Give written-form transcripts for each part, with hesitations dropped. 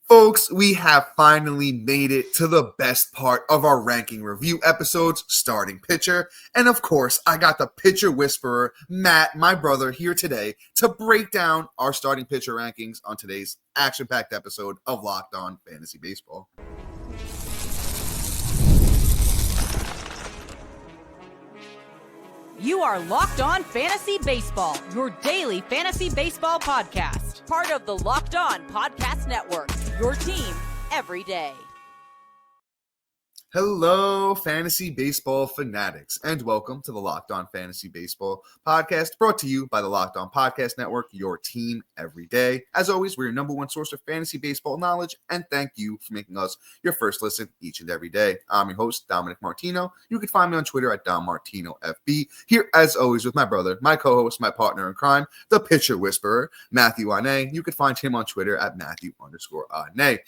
Folks, we have finally made it to the best part of our ranking review episodes, starting pitcher. And of course, I got the pitcher whisperer, Matt, my brother, here today to break down our starting pitcher rankings on today's action-packed episode of Locked On Fantasy Baseball. You are Locked On Fantasy Baseball, your daily fantasy baseball podcast. Part of the Locked On Podcast Network, your team every day. Hello, fantasy baseball fanatics, and welcome to the Locked On Fantasy Baseball podcast, brought to you by the Locked On Podcast Network, your team every day. As always, we're your number one source of fantasy baseball knowledge, and thank you for making us your first listen each and every day. I'm your host, Dominic Martino. You can find me on Twitter at DomMartinoFB. Here, as always, with my brother, my co-host, my partner in crime, the pitcher whisperer, Matthew Ane. You can find him on Twitter at Matthew_Ane.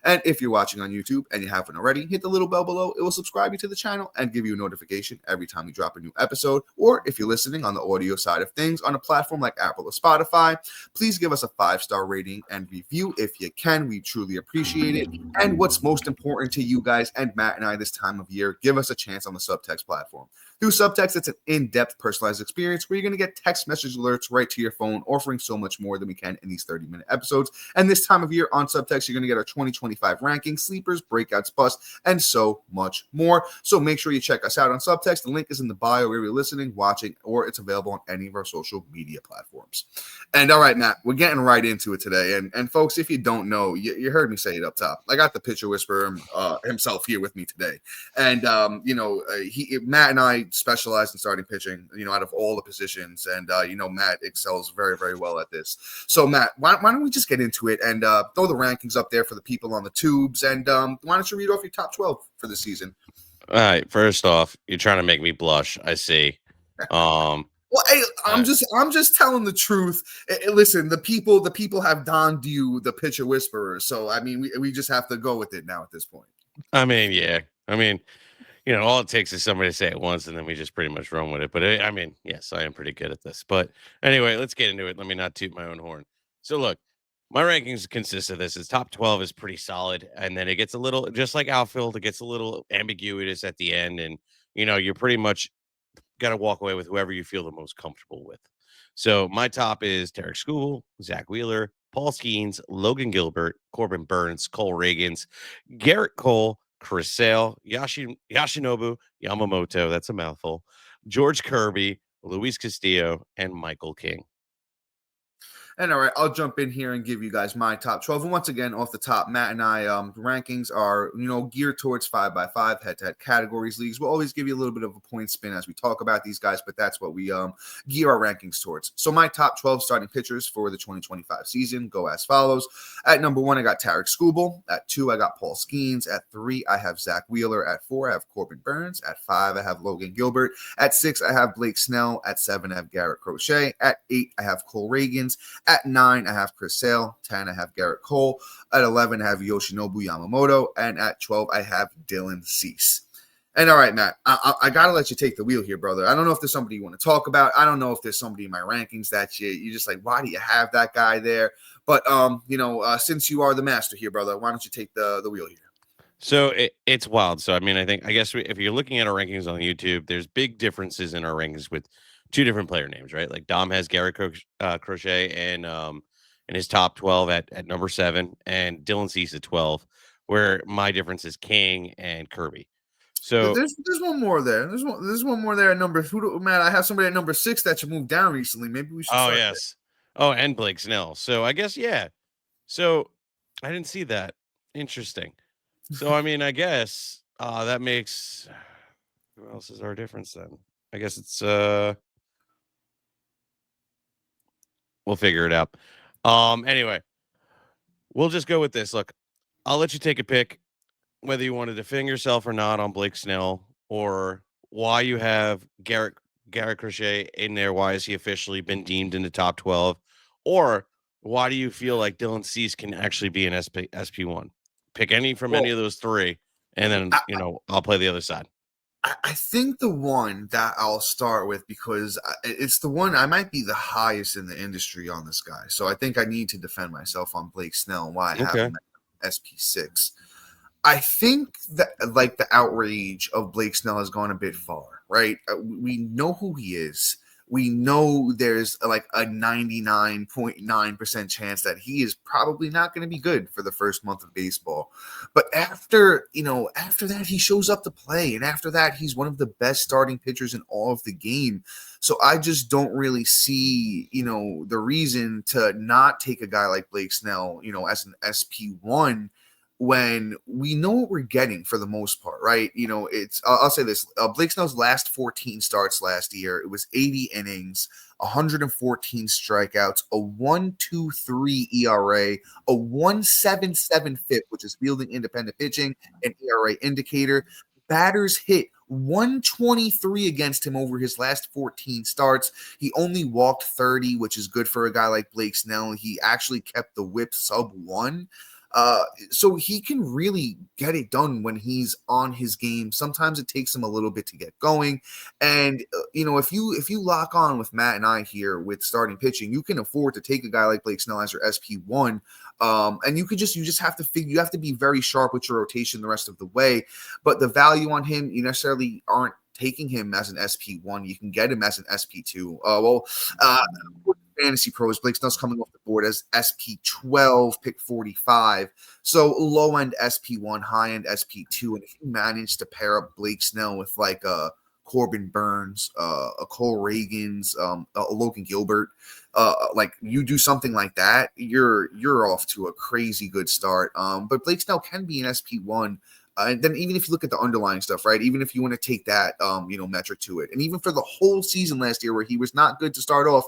And if you're watching on YouTube and you haven't already, hit the little bell below. It will subscribe you to the channel and give you a notification every time we drop a new episode. Or if you're listening on the audio side of things on a platform like Apple or Spotify, please give us a 5-star rating and review if you can. We truly appreciate it. And what's most important to you guys and Matt and I this time of year, give us a chance on the Subtext platform. Through Subtext, it's an in-depth, personalized experience where you're going to get text message alerts right to your phone, offering so much more than we can in these 30-minute episodes. And this time of year on Subtext, you're going to get our 2025 rankings, sleepers, breakouts, busts, and so much more. So make sure you check us out on Subtext. The link is in the bio where you're listening, watching, or it's available on any of our social media platforms. And all right, Matt, we're getting right into it today. And folks, if you don't know, you heard me say it up top. I got the pitcher whisperer himself here with me today. And, Matt and I specialize in starting pitching, out of all the positions. And, Matt excels very, very well at this. So, Matt, why don't we just get into it and throw the rankings up there for the people on the tubes. And why don't you read off your top 12 for the season? All right. First off, you're trying to make me blush. I see. Well, hey, I'm just telling the truth. Listen, the people have donned you the pitcher whisperer. So, I mean, we just have to go with it now at this point. I mean, yeah. All it takes is somebody to say it once, and then we just pretty much run with it. But yes, I am pretty good at this. But anyway, let's get into it. Let me not toot my own horn. So look, my rankings consist of this. Is top 12 is pretty solid, and then it gets a little, just like outfield, it gets a little ambiguous at the end, and you're pretty much got to walk away with whoever you feel the most comfortable with. So my top is Tarek Scubal, Zach Wheeler, Paul Skeens, Logan Gilbert, Corbin Burns, Cole Ragans, Garrett Cole, Crochet, Yoshinobu Yamamoto, that's a mouthful, George Kirby, Luis Castillo, and Michael King. And all right, I'll jump in here and give you guys my top 12. And once again, off the top, Matt and I, rankings are, geared towards 5x5 head-to-head categories leagues. We'll always give you a little bit of a point spin as we talk about these guys, but that's what we gear our rankings towards. So my top 12 starting pitchers for the 2025 season go as follows. At number 1, I got Tarek Scubal. At 2, I got Paul Skeens. At 3, I have Zach Wheeler. At 4, I have Corbin Burns. At 5, I have Logan Gilbert. At 6, I have Blake Snell. At 7, I have Garrett Crochet. At 8, I have Cole Ragans. At 9, I have Chris Sale. 10, I have Garrett Cole. At 11, I have Yoshinobu Yamamoto. And at 12, I have Dylan Cease. And all right, Matt, I got to let you take the wheel here, brother. I don't know if there's somebody you want to talk about. I don't know if there's somebody in my rankings that you're just like, why do you have that guy there? But, since you are the master here, brother, why don't you take the wheel here? So it's wild. So, I guess if you're looking at our rankings on YouTube, there's big differences in our rankings with two different player names, right? Like Dom has Garrett Crochet and in his top 12 at number 7, and Dylan Cease at 12, where my difference is King and Kirby. So there's one more there. There's one more there at number. Matt, I have somebody at number 6 that you moved down recently. Maybe we should. Oh yes. There. Oh, and Blake Snell. So I guess yeah. So I didn't see that. Interesting. So I guess that makes. Who else is our difference then? I guess it's we'll figure it out. Anyway, we'll just go with this. Look, I'll let you take a pick, whether you want to defend yourself or not on Blake Snell, or why you have Garrett Crochet in there. Why has he officially been deemed in the top 12? Or why do you feel like Dylan Cease can actually be an SP1? Pick any from any of those three, and then, I'll play the other side. I think the one that I'll start with, because it's the one I might be the highest in the industry on this guy. So I think I need to defend myself on Blake Snell and why I have him SP6. I think that like the outrage of Blake Snell has gone a bit far, right? We know who he is. We know there's like a 99.9% chance that he is probably not going to be good for the first month of baseball. But after that, he shows up to play. And after that, he's one of the best starting pitchers in all of the game. So I just don't really see, the reason to not take a guy like Blake Snell, as an SP1 when we know what we're getting for the most part, right? I'll say this: Blake Snell's last 14 starts last year, it was 80 innings, 114 strikeouts, a 1.23 ERA, a 1.77 FIP, which is fielding independent pitching, an ERA indicator. Batters hit 123 against him over his last 14 starts. He only walked 30, which is good for a guy like Blake Snell. He actually kept the whip sub 1. So he can really get it done when he's on his game. Sometimes it takes him a little bit to get going. And, if you lock on with Matt and I here with starting pitching, you can afford to take a guy like Blake Snell as your SP1. And you just have to you have to be very sharp with your rotation the rest of the way. But the value on him, you necessarily aren't taking him as an SP1. You can get him as an SP2. Fantasy Pros, Blake Snell's coming off the board as SP12, pick 45. So low end SP1, high end SP2. And if you manage to pair up Blake Snell with like a Corbin Burns, a Cole Ragans, a Logan Gilbert, like you do something like that, you're off to a crazy good start. But Blake Snell can be an SP1. And then even if you look at the underlying stuff, right, even if you want to take that, metric to it, and even for the whole season last year where he was not good to start off,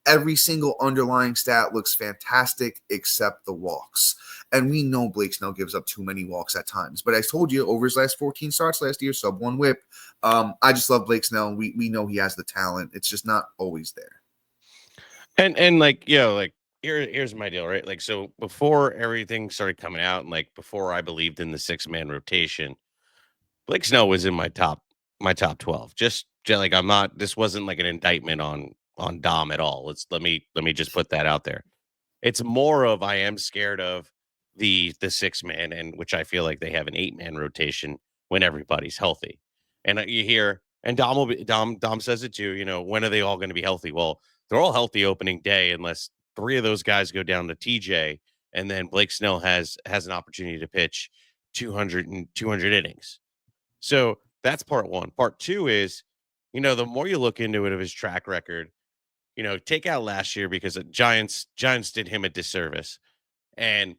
every single underlying stat looks fantastic except the walks. And we know Blake Snell gives up too many walks at times. But I told you, over his last 14 starts last year, sub 1 whip. I just love Blake Snell. We know he has the talent. It's just not always there. And like, here's my deal, right? Like, so before everything started coming out and like before I believed in the 6-man rotation, Blake Snell was in my top 12. Just like this wasn't like an indictment on Dom at all. Let me just put that out there. It's more of I am scared of the 6-man, and which I feel like they have an 8-man rotation when everybody's healthy. And you hear, and Dom says it too, when are they all going to be healthy? Well, they're all healthy opening day unless 3 of those guys go down to TJ, and then Blake Snell has an opportunity to pitch 200 innings. So that's part 1. Part 2 is, the more you look into it of his track record, take out last year because the Giants did him a disservice. And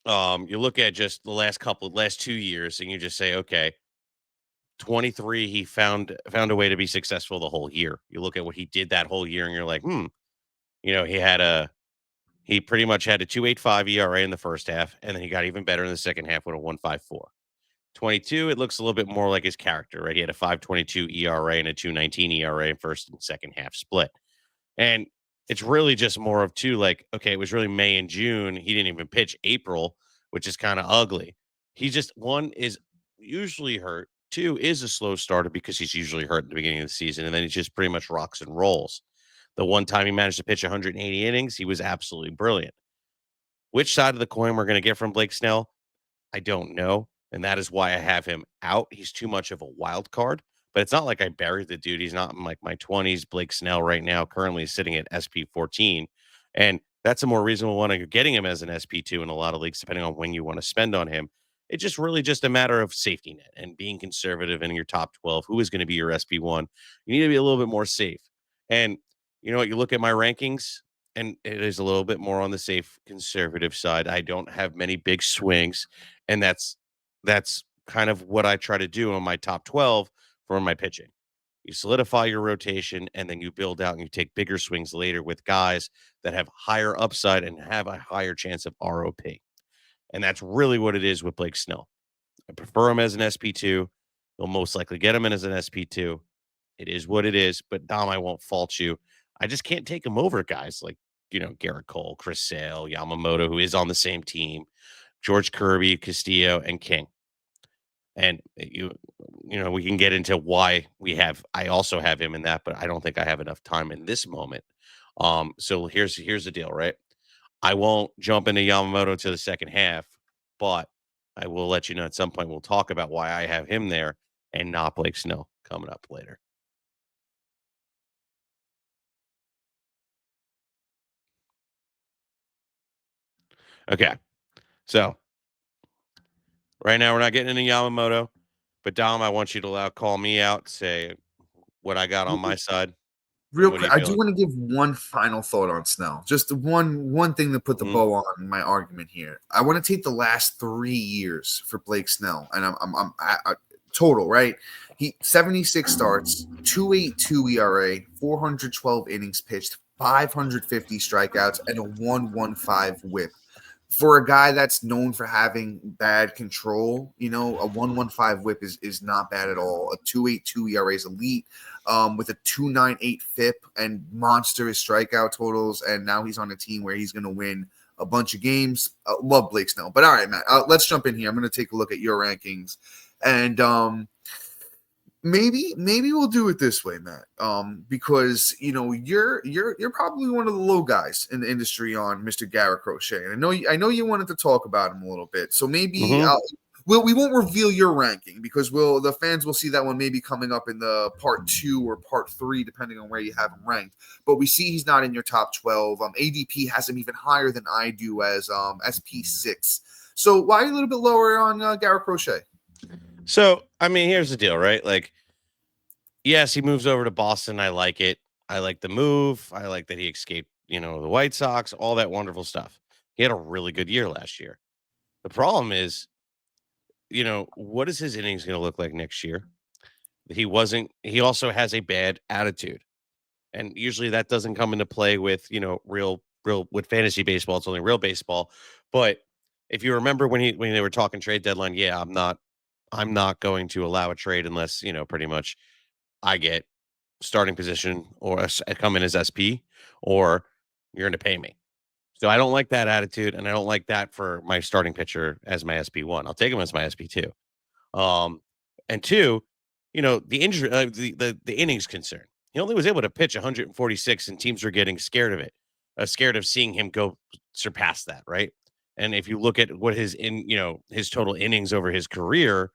you look at just the last 2 years and you just say, okay, 23, he found a way to be successful the whole year. You look at what he did that whole year and you're like, he pretty much had a 2.85 ERA in the first half, and then he got even better in the second half with a 1.54. 22, it looks a little bit more like his character, right? He had a 5.22 ERA and a 2.19 ERA in first and second half split. And it's really just more of two, like, okay, it was really May and June. He didn't even pitch April, which is kind of ugly. He just, one is usually hurt. 2 is a slow starter because he's usually hurt at the beginning of the season. And then he just pretty much rocks and rolls. The one time he managed to pitch 180 innings, he was absolutely brilliant. Which side of the coin we're going to get from Blake Snell, I don't know. And that is why I have him out. He's too much of a wild card. But it's not like I buried the dude. He's not in like my 20s. Blake Snell right now currently sitting at SP14. And that's a more reasonable one. You're getting him as an SP2 in a lot of leagues, depending on when you want to spend on him. It's just really just a matter of safety net and being conservative in your top 12. Who is going to be your SP1? You need to be a little bit more safe. And you know what? You look at my rankings, and it is a little bit more on the safe conservative side. I don't have many big swings, and that's kind of what I try to do on my top 12 for my pitching. You solidify your rotation, and then you build out and you take bigger swings later with guys that have higher upside and have a higher chance of ROP. And that's really what it is with Blake Snell. I prefer him as an SP2. You'll most likely get him in as an SP2. It is what it is, but Dom, I won't fault you. I just can't take him over guys like, Garrett Cole, Chris Sale, Yamamoto, who is on the same team, George Kirby, Castillo, and King. And we can get into why I also have him in that, but I don't think I have enough time in this moment. So here's the deal, right? I won't jump into Yamamoto to the second half, but I will let you know at some point. We'll talk about why I have him there and not Blake Snell coming up later. Okay. So right now we're not getting into Yamamoto, but Dom, I want you to call me out, say what I got on my side. Real What are you quick, I do feeling? want to give one final thought on Snell. Just one thing to put the Mhm. bow on my argument here. I want to take the last 3 years for Blake Snell, and I'm total right. He 76 starts, 2.82 ERA, 412 innings pitched, 550 strikeouts, and a 1.15 WHIP. For a guy that's known for having bad control, a 1.15 WHIP is not bad at all. A 2.82 ERA is elite. With a 2.98 FIP and monstrous strikeout totals, and now he's on a team where he's going to win a bunch of games. Love Blake Snell, but all right, Matt, let's jump in here. I'm going to take a look at your rankings, and maybe we'll do it this way, Matt. Because you're probably one of the low guys in the industry on Mr. Garrett Crochet, and I know you wanted to talk about him a little bit, so maybe Mhm. we won't reveal your ranking because the fans will see that one maybe coming up in the part 2 or part 3, depending on where you have him ranked. But we see he's not in your top 12. ADP has him even higher than I do as SP6. So why are you a little bit lower on Garrett Crochet? So, I mean, here's the deal, right? Like, yes, he moves over to Boston. I like it. I like the move. I like that he escaped, the White Sox, all that wonderful stuff. He had a really good year last year. The problem is, what is his innings going to look like next year? He also has a bad attitude. And usually that doesn't come into play with, real with fantasy baseball. It's only real baseball. But if you remember when they were talking trade deadline, yeah, I'm not going to allow a trade unless, pretty much I get starting position or come in as SP or you're going to pay me. So I don't like that attitude and I don't like that for my starting pitcher as my SP1. I'll take him as my SP2. Um, and two, the injury, the innings concern. He only was able to pitch 146, and teams were getting scared of it, scared of seeing him go surpass that, right? And if you look at what his total innings over his career,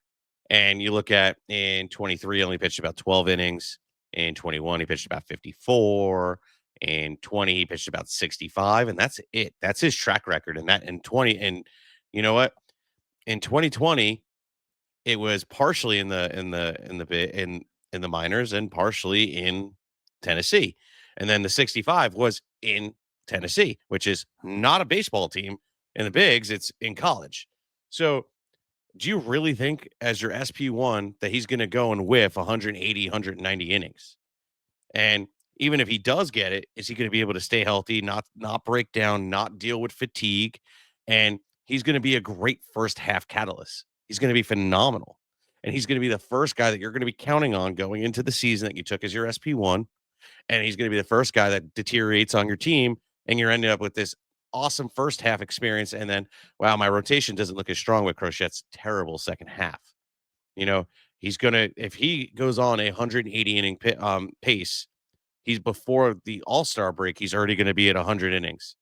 and you look at in 23, only pitched about 12 innings. In 21, he pitched about 54. In 20, he pitched about 65, and that's it. That's his track record. And that in 20, and you know what? In 2020, it was partially in the minors and partially in Tennessee. And then the 65 was in Tennessee, which is not a baseball team in the bigs, it's in college. So, do you really think as your SP1 that he's going to go and whiff 180, 190 innings? And even if he does get it, is he going to be able to stay healthy, not break down, not deal with fatigue? And he's going to be a great first half catalyst. He's going to be phenomenal. And he's going to be the first guy that you're going to be counting on going into the season that you took as your SP1. And he's going to be the first guy that deteriorates on your team. And you're ending up with this awesome first half experience. And then, wow, my rotation doesn't look as strong with Crochet's terrible second half. You know, if he goes on a 180 inning pace, he's before the All-Star break, he's already going to be at 100 innings.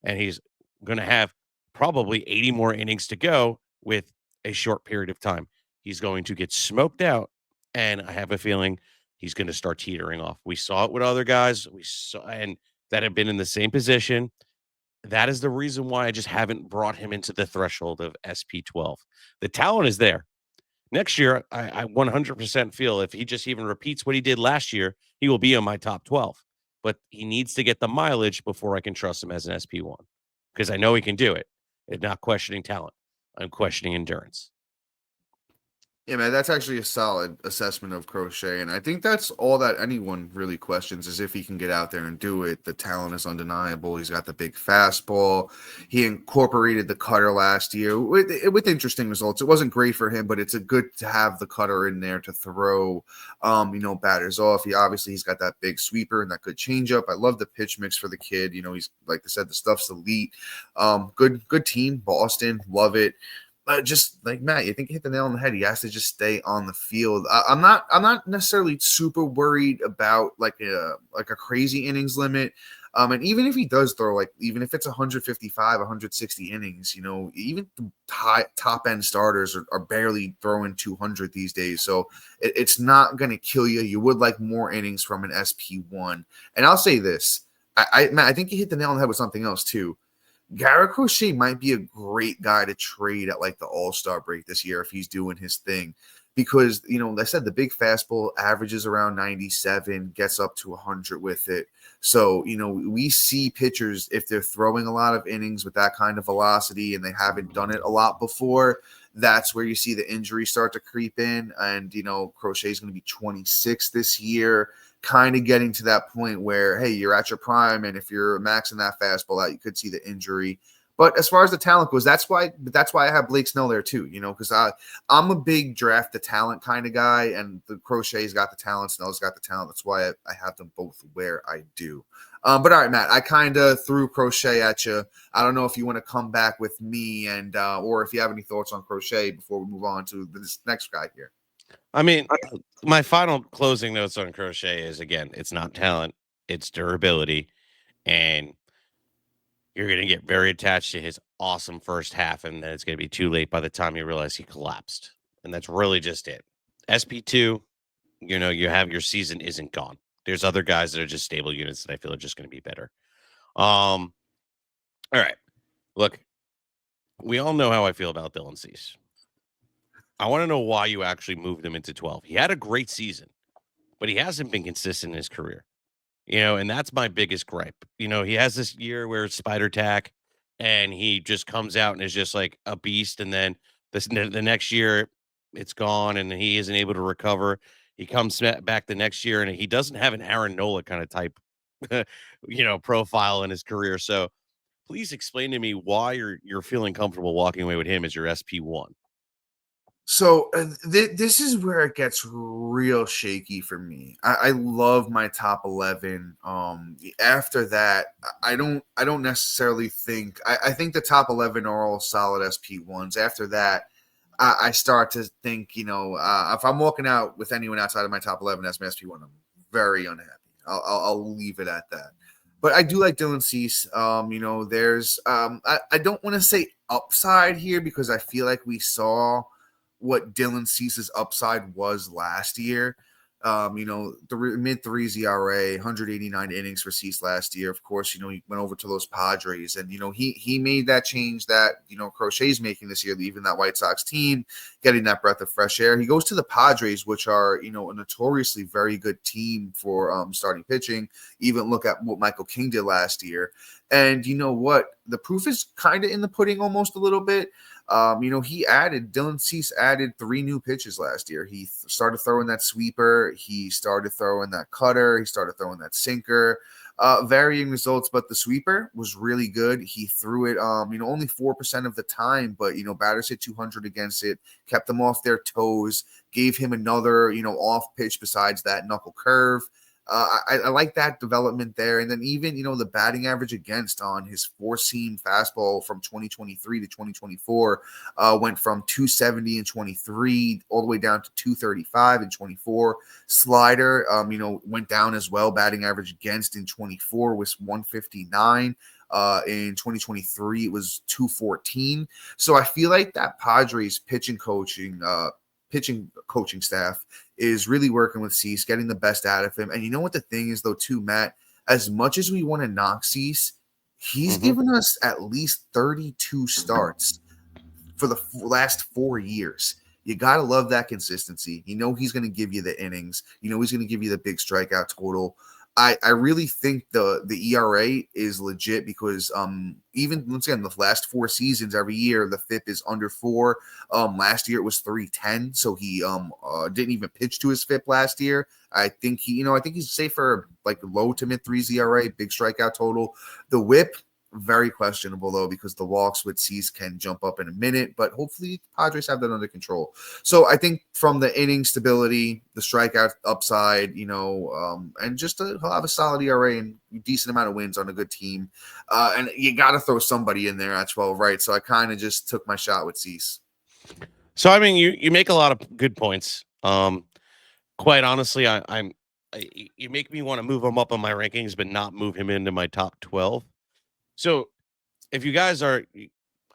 And he's going to have probably 80 more innings to go with a short period of time. He's going to get smoked out, and I have a feeling he's going to start teetering off. We saw it with other guys, and that have been in the same position. That is the reason why I just haven't brought him into the threshold of SP12. The talent is there. Next year, I 100% feel if he just even repeats what he did last year, he will be in my top 12. But he needs to get the mileage before I can trust him as an SP1 because I know he can do it. It's not questioning talent. I'm questioning endurance. Yeah, man, that's actually a solid assessment of Crochet, and I think that's all that anyone really questions is if he can get out there and do it. The talent is undeniable. He's got the big fastball. He incorporated the cutter last year with interesting results. It wasn't great for him, but it's a good to have the cutter in there to throw, batters off. He's got that big sweeper and that good changeup. I love the pitch mix for the kid. He's like I said, the stuff's elite. Good team, Boston, love it. Just like Matt, you think you hit the nail on the head. He has to just stay on the field. I'm not necessarily super worried about like a crazy innings limit. And even if he does throw, like, even if it's 155, 160 innings, even the top end starters are barely throwing 200 these days. So it's not going to kill you. You would like more innings from an SP1. And I'll say this. Matt, I think you hit the nail on the head with something else too. Garrett Crochet might be a great guy to trade at like the All-Star break this year if he's doing his thing. Because, like I said, the big fastball averages around 97, gets up to 100 with it. So, we see pitchers, if they're throwing a lot of innings with that kind of velocity and they haven't done it a lot before, that's where you see the injuries start to creep in. And, Crochet is going to be 26 this year, kind of getting to that point where, hey, you're at your prime. And if you're maxing that fastball out, you could see the injury. But as far as the talent goes, that's why I have Blake Snell there too, because I'm a big draft the talent kind of guy, and the Crochet's got the talent, Snell's got the talent. That's why I have them both where I do. But all right, Matt, I kind of threw Crochet at you. I don't know if you want to come back with me and or if you have any thoughts on Crochet before we move on to this next guy here. I mean, my final closing notes on Crochet is, again, it's not talent, it's durability, and you're going to get very attached to his awesome first half, and then it's going to be too late by the time you realize he collapsed. And that's really just it. SP2, you have your season isn't gone. There's other guys that are just stable units that I feel are just going to be better. All right. Look, we all know how I feel about Dylan Cease. I want to know why you actually moved him into 12. He had a great season, but he hasn't been consistent in his career. And that's my biggest gripe. He has this year where it's spider tack and he just comes out and is just like a beast. And then the next year it's gone and he isn't able to recover. He comes back the next year and he doesn't have an Aaron Nola kind of type, profile in his career. So please explain to me why you're feeling comfortable walking away with him as your SP1. So this is where it gets real shaky for me. I love my top 11. After that, I don't necessarily think. I think the top 11 are all solid SP1s. After that, I start to think, if I'm walking out with anyone outside of my top 11 as my SP1, I'm very unhappy. I'll leave it at that. But I do like Dylan Cease. There's I don't want to say upside here because I feel like we saw what Dylan Cease's upside was last year. The mid threes ERA, 189 innings for Cease last year. Of course, he went over to those Padres, and he made that change that Crochet's making this year, leaving that White Sox team, getting that breath of fresh air. He goes to the Padres, which are a notoriously very good team for starting pitching. Even look at what Michael King did last year, and you know what? The proof is kind of in the pudding, almost a little bit. Dylan Cease added 3 new pitches last year. He started throwing that sweeper. He started throwing that cutter. He started throwing that sinker. Varying results, but the sweeper was really good. He threw it, only 4% of the time, but, batters hit 200 against it, kept them off their toes, gave him another, off pitch besides that knuckle curve. I like that development there. And then even, the batting average against on his 4-seam fastball from 2023 to 2024 went from 270 in 23 all the way down to 235 in 24. Slider, went down as well. Batting average against in 24 was 159. In 2023, it was 214. So I feel like that Padres pitching coaching staff is really working with Cease, getting the best out of him. And you know what the thing is, though, too, Matt? As much as we want to knock Cease, he's given us at least 32 starts for the last 4 years. You got to love that consistency. He's going to give you the innings. He's going to give you the big strikeout total. I really think the ERA is legit because even once again the last 4 seasons every year the FIP is under 4. Last year it was 310, so he didn't even pitch to his FIP last year. I think he's safe for like low to mid 3s ERA, big strikeout total. The WHIP very questionable though because the walks with Cease can jump up in a minute, but hopefully Padres have that under control. So I think from the inning stability, the strikeout upside, and just he'll have a solid ERA and decent amount of wins on a good team. And you got to throw somebody in there at 12, right? So I kind of just took my shot with Cease. So I mean, you make a lot of good points. Quite honestly, I'm You make me want to move him up on my rankings, but not move him into my top 12. So if you guys are,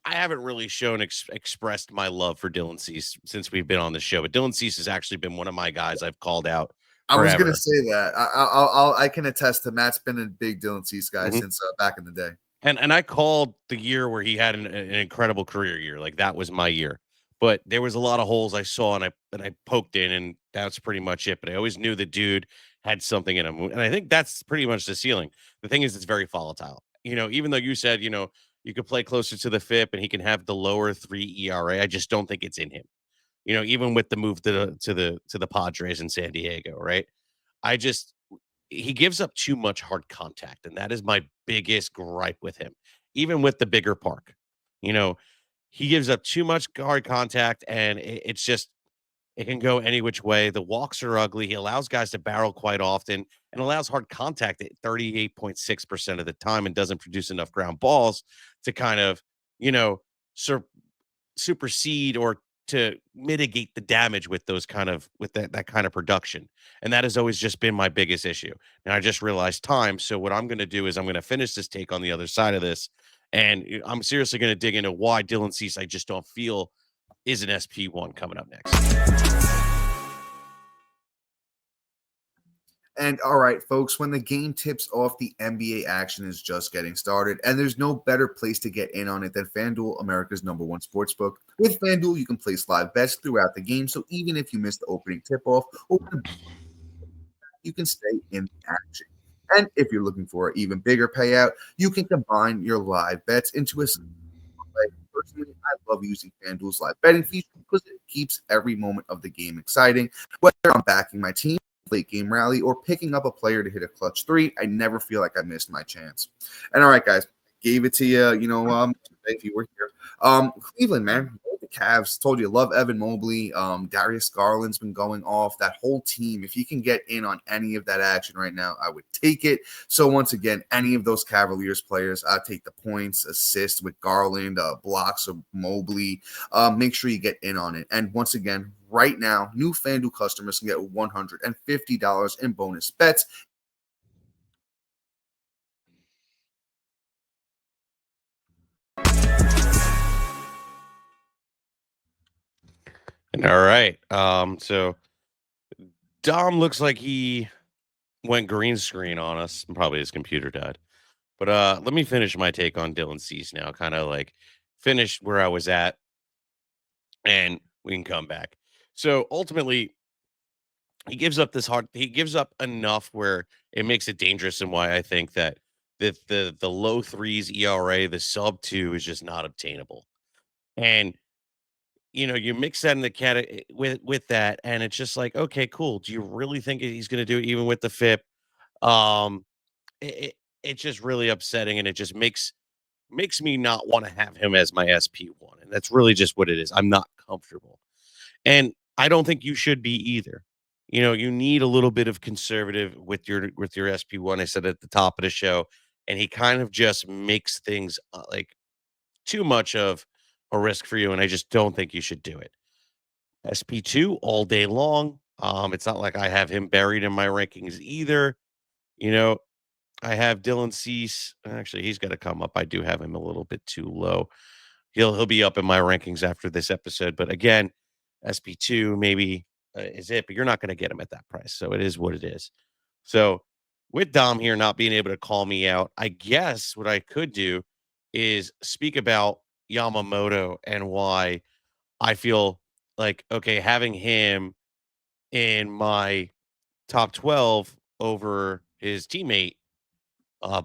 I haven't really shown expressed my love for Dylan Cease since we've been on the show, but Dylan Cease has actually been one of my guys I've called out I was gonna forever. say that. I can attest to Matt's been a big Dylan Cease guy since back in the day. And I called the year where he had an incredible career year. Like that was my year. But there was a lot of holes I saw and I poked in, and that's pretty much it. But I always knew the dude had something in him. And I think that's pretty much the ceiling. The thing is it's very volatile. Even though you said, you could play closer to the FIP and he can have the lower 3 ERA, I just don't think it's in him. Even with the move to the Padres in San Diego, right? I just he gives up too much hard contact, and that is my biggest gripe with him. Even with the bigger park, you know, he gives up too much hard contact, and it's just it can go any which way. The walks are ugly. He allows guys to barrel quite often and allows hard contact at 38.6% of the time and doesn't produce enough ground balls to kind of, you know, sur- supersede or to mitigate the damage with those kind of with that kind of production. And that has always just been my biggest issue. And I just realized time. So what I'm going to do is I'm going to finish this take on the other side of this. And I'm seriously going to dig into why Dylan Cease I just don't feel is an SP1 coming up next. And all right, folks, when the game tips off, the NBA action is just getting started, and there's no better place to get in on it than FanDuel, America's #1 sportsbook. With FanDuel, you can place live bets throughout the game, so even if you miss the opening tip-off, you can stay in the action. And if you're looking for an even bigger payout, you can combine your live bets into a play. Personally, I love using FanDuel's live betting feature because it keeps every moment of the game exciting. Whether I'm backing my team, late game rally, or picking up a player to hit a clutch three, I never feel like I missed my chance. And all right, guys, gave it to you. If you were here, Cleveland, man, the Cavs told you love Evan Mobley. Darius Garland's been going off. That whole team. If you can get in on any of that action right now, I would take it. So once again, any of those Cavaliers players, I take the points, assists with Garland, blocks of Mobley. Make sure you get in on it. And once again, right now, new FanDuel customers can get $150 in bonus bets. All right. So Dom looks like he went green screen on us. Probably his computer died. But let me finish my take on Dylan Cease now. Kind of like finish where I was at, and we can come back. So ultimately, he gives up he gives up enough where it makes it dangerous, and why I think that the low threes ERA, the sub 2 is just not obtainable. And you mix that in the with that, and it's just like, okay, cool. Do you really think he's going to do it even with the FIP? Um, it's just really upsetting, and it just makes me not want to have him as my SP1, and that's really just what it is. I'm not comfortable, and I don't think you should be either. You need a little bit of conservative with your SP1. I said at the top of the show, and he kind of just makes things like too much of a risk for you, and I just don't think you should do it. SP2 all day long. It's not like I have him buried in my rankings either. You know, I have Dylan Cease. Actually, he's got to come up. I do have him a little bit too low. He'll be up in my rankings after this episode. But again, SP2 maybe is it, but you're not going to get him at that price. So it is what it is. So with Dom here not being able to call me out, I guess what I could do is speak about Yamamoto and why I feel like, okay, having him in my top 12 over his teammate,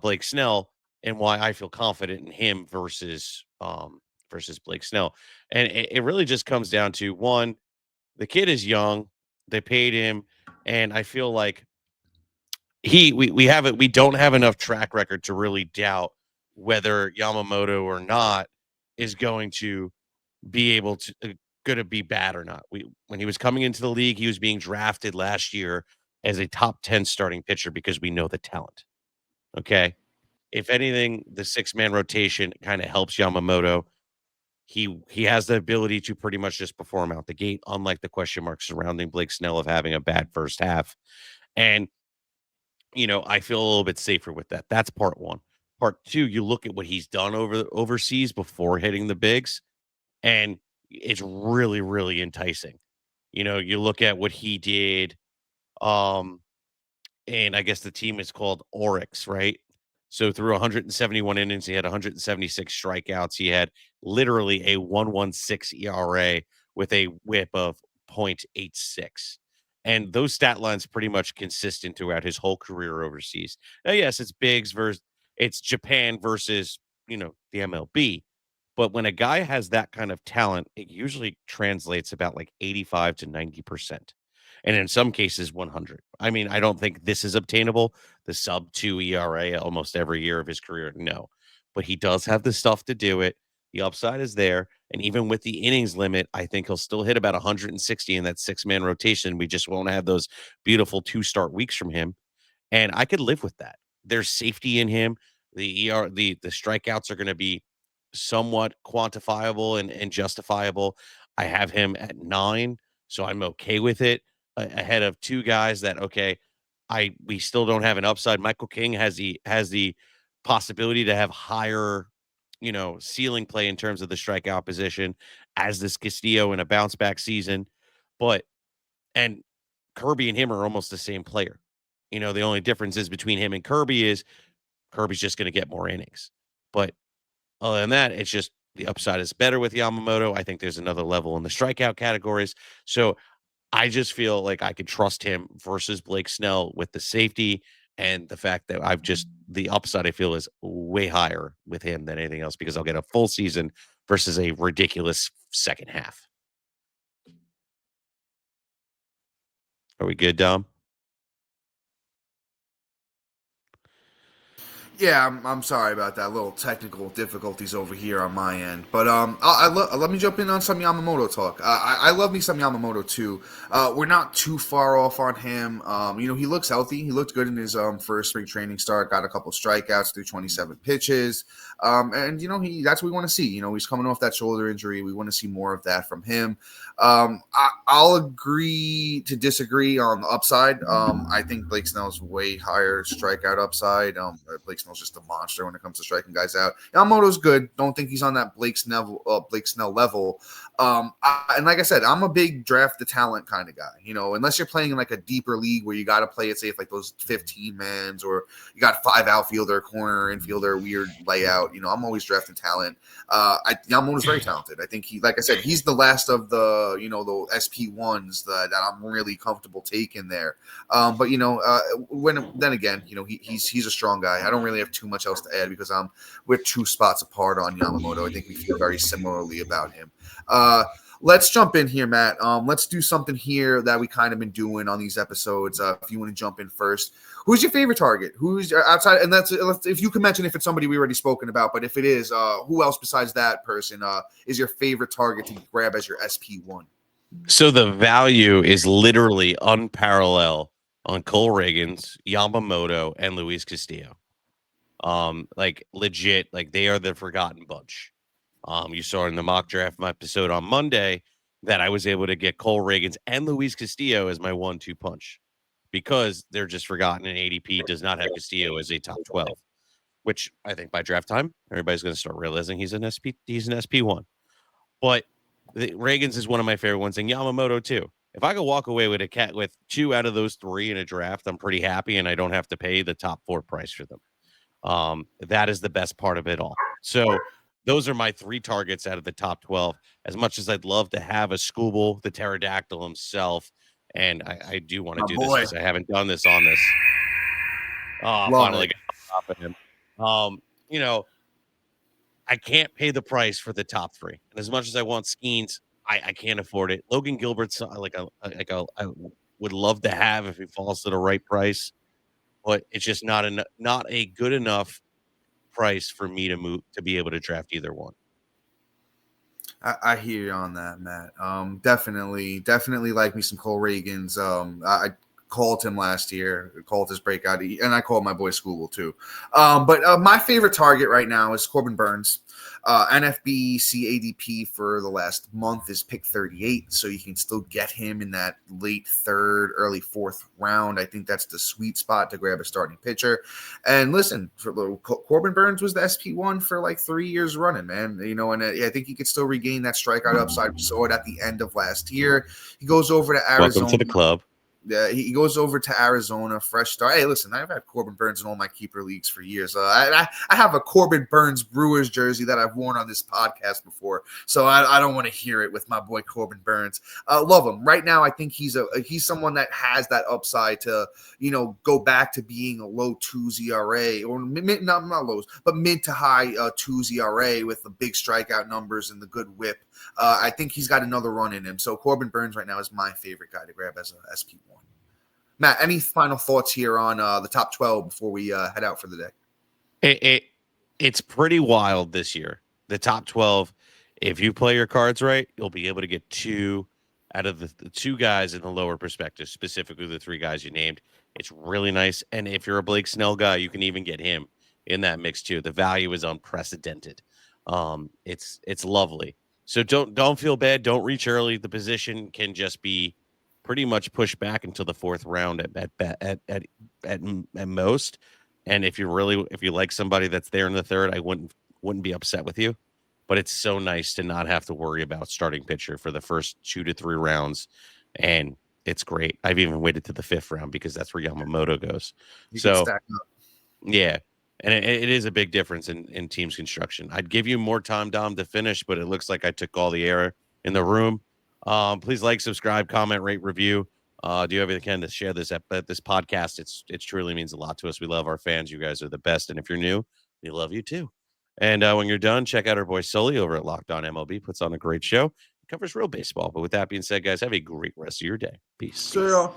Blake Snell, and why I feel confident in him versus Blake Snell. And it really just comes down to one, the kid is young, they paid him, and I feel like we don't have enough track record to really doubt whether Yamamoto or not is going to be able to going to be bad or not. When he was coming into the league, he was being drafted last year as a top 10 starting pitcher because we know the talent. Okay. If anything, the six-man rotation kind of helps Yamamoto. He has the ability to pretty much just perform out the gate, unlike the question marks surrounding Blake Snell of having a bad first half. And I feel a little bit safer with that. That's part one. Part two, you look at what he's done overseas before hitting the bigs, and it's really, really enticing. You look at what he did. Um, and I guess the team is called Oryx, right? So through 171 innings, he had 176 strikeouts. He had literally a 1.16 ERA with a whip of .86. And those stat lines pretty much consistent throughout his whole career overseas. Now, yes, it's Japan versus, the MLB. But when a guy has that kind of talent, it usually translates about like 85 to 90%. And in some cases 100. I mean, I don't think this is obtainable. The sub 2 ERA almost every year of his career, no. But he does have the stuff to do it. The upside is there, and even with the innings limit, I think he'll still hit about 160 in that six-man rotation. We just won't have those beautiful two-start weeks from him, and I could live with that. There's safety in him. The strikeouts are going to be somewhat quantifiable and justifiable. I have him at 9, so I'm okay with it ahead of two guys that we still don't have an upside. Michael King has the possibility to have higher, ceiling play in terms of the strikeout position as this Castillo in a bounce back season. But and Kirby and him are almost the same player. The only difference is between him and Kirby is Kirby's just going to get more innings. But other than that, it's just the upside is better with Yamamoto. I think there's another level in the strikeout categories. So I just feel like I could trust him versus Blake Snell with the safety and the fact that the upside I feel is way higher with him than anything else because I'll get a full season versus a ridiculous second half. Are we good, Dom? Yeah, I'm sorry about that. Little technical difficulties over here on my end, but let me jump in on some Yamamoto talk. I love me some Yamamoto too. We're not too far off on him. He looks healthy. He looked good in his first spring training start. Got a couple strikeouts through 27 pitches, and that's what we want to see. He's coming off that shoulder injury. We want to see more of that from him. I'll agree to disagree on the upside. I think Blake Snell's way higher strikeout upside. Blake Snell's just a monster when it comes to striking guys out. Yamamoto's good. Don't think he's on that Blake Snell level. And like I said, I'm a big draft the talent kind of guy. Unless you're playing in like a deeper league where you got to play it safe, like those 15 mans, or you got 5 outfielder, corner, infielder, weird layout. I'm always drafting talent. Yamamoto's very talented. I think he's the last of the the SP1s that I'm really comfortable taking there. But then again, he's a strong guy. I don't really have too much else to add because we're 2 spots apart on Yamamoto. I think we feel very similarly about him. Let's jump in here, Matt. Let's do something here that we kind of been doing on these episodes. If you want to jump in first, who's your favorite target? Who's outside? And that's if you can mention if it's somebody we already spoken about. But if it is, who else besides that person is your favorite target to grab as your SP1? So the value is literally unparalleled on Cole Ragans, Yamamoto, and Luis Castillo. Like legit, like they are the forgotten bunch. You saw in the mock draft episode on Monday that I was able to get Cole Ragans and Luis Castillo as my 1-2 punch because they're just forgotten, and ADP does not have Castillo as a top 12, which I think by draft time everybody's going to start realizing he's an SP1. But Ragans is one of my favorite ones, and Yamamoto too. If I could walk away with 2 out of those 3 in a draft, I'm pretty happy, and I don't have to pay the top 4 price for them. That is the best part of it all. So those are my 3 targets out of the top 12. As much as I'd love to have a Skubal, the pterodactyl himself, and I do want to do this because I haven't done this on this. Finally got on top of him. I can't pay the price for the top 3. And as much as I want Skeens, I can't afford it. Logan Gilbert's I would love to have if he falls to the right price, but it's just not a good enough price for me to be able to draft either one. I hear you on that, Matt. Definitely like me some Cole Ragans. called him last year, called his breakout, and I called my boy Skubal too. But my favorite target right now is Corbin Burns. NFBC ADP for the last month is pick 38, so you can still get him in that late third, early fourth round. I think that's the sweet spot to grab a starting pitcher. And listen, Corbin Burns was the SP1 for like 3 years running, man. And I think he could still regain that strikeout upside. We saw it at the end of last year. He goes over to Arizona. Welcome to the club. He goes over to Arizona, fresh start. Hey, listen, I've had Corbin Burns in all my keeper leagues for years. I have a Corbin Burns Brewers jersey that I've worn on this podcast before, so I don't want to hear it with my boy Corbin Burns. Love him. Right now, I think he's someone that has that upside to, go back to being a low 2s ERA or not lows, but mid to high 2s ERA with the big strikeout numbers and the good whip. I think he's got another run in him. So Corbin Burns right now is my favorite guy to grab as a SP1. Matt, any final thoughts here on the top 12 before we head out for the day? It's pretty wild this year. The top 12, if you play your cards right, you'll be able to get 2 out of the 2 guys in the lower perspective, specifically the 3 guys you named. It's really nice. And if you're a Blake Snell guy, you can even get him in that mix too. The value is unprecedented. It's lovely. So don't feel bad. Don't reach early. The position can just be pretty much pushed back until the 4th round at most. And if you like somebody that's there in the 3rd, I wouldn't be upset with you. But it's so nice to not have to worry about starting pitcher for the first 2 to 3 rounds, and it's great. I've even waited to the 5th round because that's where Yamamoto goes. You can stack up. Yeah. And it is a big difference in teams construction. I'd give you more time, Dom, to finish, but it looks like I took all the air in the room. Please like, subscribe, comment, rate, review. Do everything you can to share this podcast. It truly means a lot to us. We love our fans. You guys are the best. And if you're new, we love you too. And when you're done, check out our boy Sully over at Locked On MLB. Puts on a great show. Covers real baseball. But with that being said, guys, have a great rest of your day. Peace. See ya.